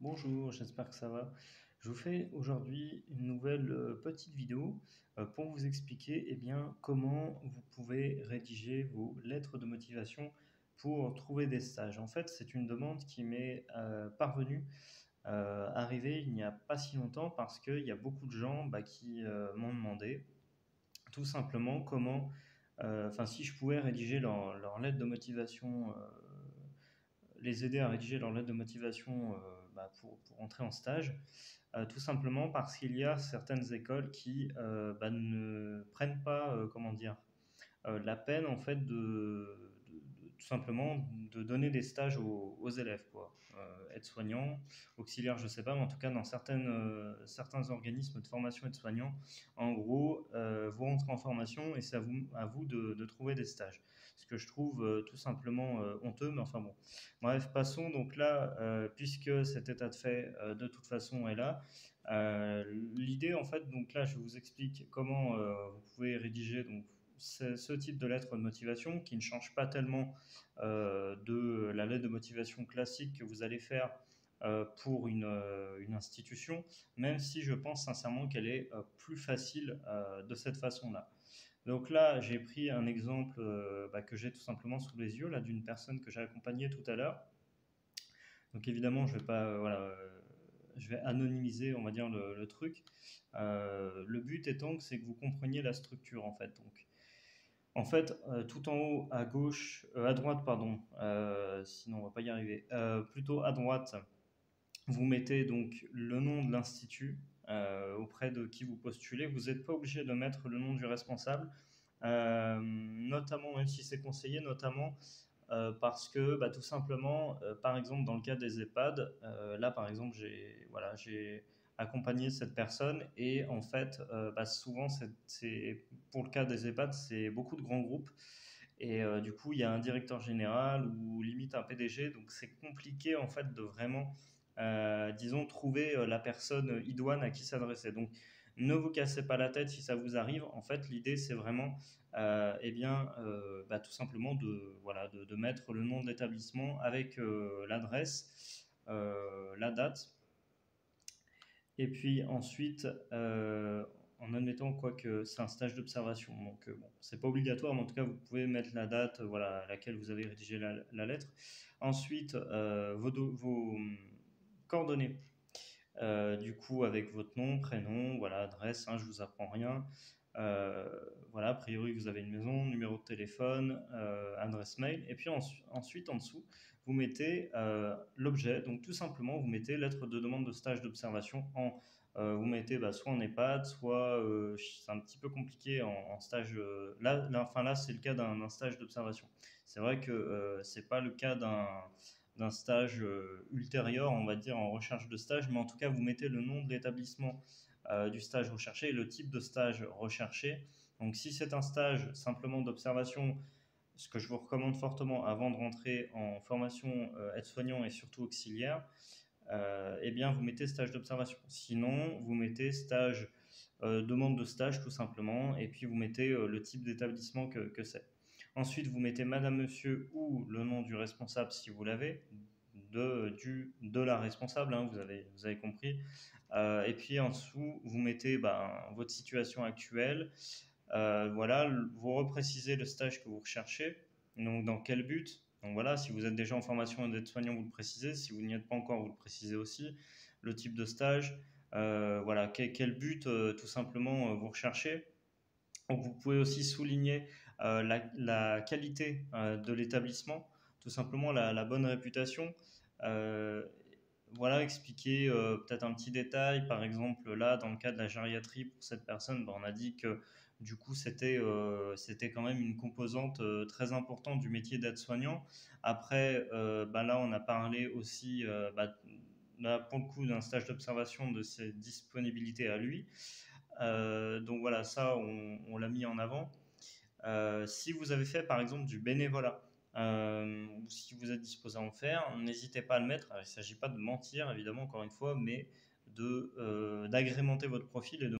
Bonjour, j'espère que ça va. Je vous fais aujourd'hui une nouvelle petite vidéo pour vous expliquer comment vous pouvez rédiger vos lettres de motivation pour trouver des stages. En fait, c'est une demande qui m'est parvenue, arrivée il n'y a pas si longtemps parce qu'il y a beaucoup de gens qui m'ont demandé tout simplement enfin si je pouvais rédiger leur lettre de motivation, les aider à rédiger leur lettre de motivation pour entrer en stage, tout simplement parce qu'il y a certaines écoles qui ne prennent pas, comment dire, la peine en fait tout simplement de donner des stages aux élèves, quoi. Aides-soignants, auxiliaires, je sais pas, mais en tout cas dans certains organismes de formation aides-soignants, en gros, vous rentrez en formation et c'est à vous de trouver des stages. Ce que je trouve tout simplement honteux, mais enfin bon. Bref, passons donc là, puisque cet état de fait de toute façon est là. L'idée en fait, donc là je vous explique comment vous pouvez rédiger donc ce type de lettre de motivation qui ne change pas tellement de la lettre de motivation classique que vous allez faire pour une institution, même si je pense sincèrement qu'elle est plus facile de cette façon-là. Donc là, j'ai pris un exemple que j'ai tout simplement sous les yeux là d'une personne que j'ai accompagnée tout à l'heure. Donc évidemment, je vais pas, je vais anonymiser, on va dire, le truc. Le but étant que c'est que vous compreniez la structure en fait. Donc, en fait, tout en haut à gauche, à droite, pardon, sinon on va pas y arriver. Plutôt à droite, vous mettez donc le nom de l'institut auprès de qui vous postulez. Vous n'êtes pas obligé de mettre le nom du responsable, notamment, même si c'est conseillé, notamment parce que tout simplement, par exemple, dans le cas des EHPAD, là, par exemple, j'ai accompagné cette personne et en fait, souvent, pour le cas des EHPAD, c'est beaucoup de grands groupes et du coup, il y a un directeur général ou limite un PDG, donc c'est compliqué en fait de vraiment, disons, trouver la personne idoine à qui s'adresser. Donc, ne vous cassez pas la tête si ça vous arrive. En fait, l'idée, c'est vraiment tout simplement de mettre le nom de l'établissement avec l'adresse, la date, et puis ensuite, en admettant quoi que c'est un stage d'observation. Donc bon, c'est pas obligatoire, mais en tout cas, vous pouvez mettre la date voilà, à laquelle vous avez rédigé la lettre. Ensuite, vos coordonnées. Du coup, avec votre nom, prénom, voilà, adresse, hein, je vous apprends rien. Voilà, a priori, vous avez une maison, numéro de téléphone, adresse mail. Et puis ensuite, en dessous, vous mettez l'objet. Donc, tout simplement, vous mettez lettre de demande de stage d'observation vous mettez soit en EHPAD, soit c'est un petit peu compliqué en stage. Là, c'est le cas d'un stage d'observation. C'est vrai que c'est pas le cas d'un stage ultérieur, on va dire en recherche de stage, mais en tout cas, vous mettez le nom de l'établissement du stage recherché et le type de stage recherché. Donc, si c'est un stage simplement d'observation, ce que je vous recommande fortement avant de rentrer en formation aide-soignant et surtout auxiliaire, vous mettez stage d'observation. Sinon, vous mettez stage, demande de stage tout simplement, et puis vous mettez le type d'établissement que c'est. Ensuite, vous mettez madame, monsieur ou le nom du responsable si vous l'avez, de la responsable, hein, vous avez compris. Et puis en dessous, vous mettez votre situation actuelle. Voilà, vous reprécisez le stage que vous recherchez, donc dans quel but. Donc voilà, si vous êtes déjà en formation d'aide-soignant, vous le précisez. Si vous n'y êtes pas encore, vous le précisez aussi. Le type de stage, voilà, quel but tout simplement vous recherchez. Donc vous pouvez aussi souligner la qualité de l'établissement, tout simplement la bonne réputation. Euh, voilà, expliquer peut-être un petit détail. Par exemple, là, dans le cas de la gériatrie, pour cette personne, on a dit que du coup, c'était quand même une composante très importante du métier d'aide-soignant. Après, là, on a parlé aussi, là, pour le coup, d'un stage d'observation de ses disponibilités à lui. Donc voilà, ça, on l'a mis en avant. Si vous avez fait par exemple du bénévolat, ou si vous êtes disposé à en faire, n'hésitez pas à le mettre. Alors, il ne s'agit pas de mentir, évidemment, encore une fois, mais d'agrémenter votre profil et de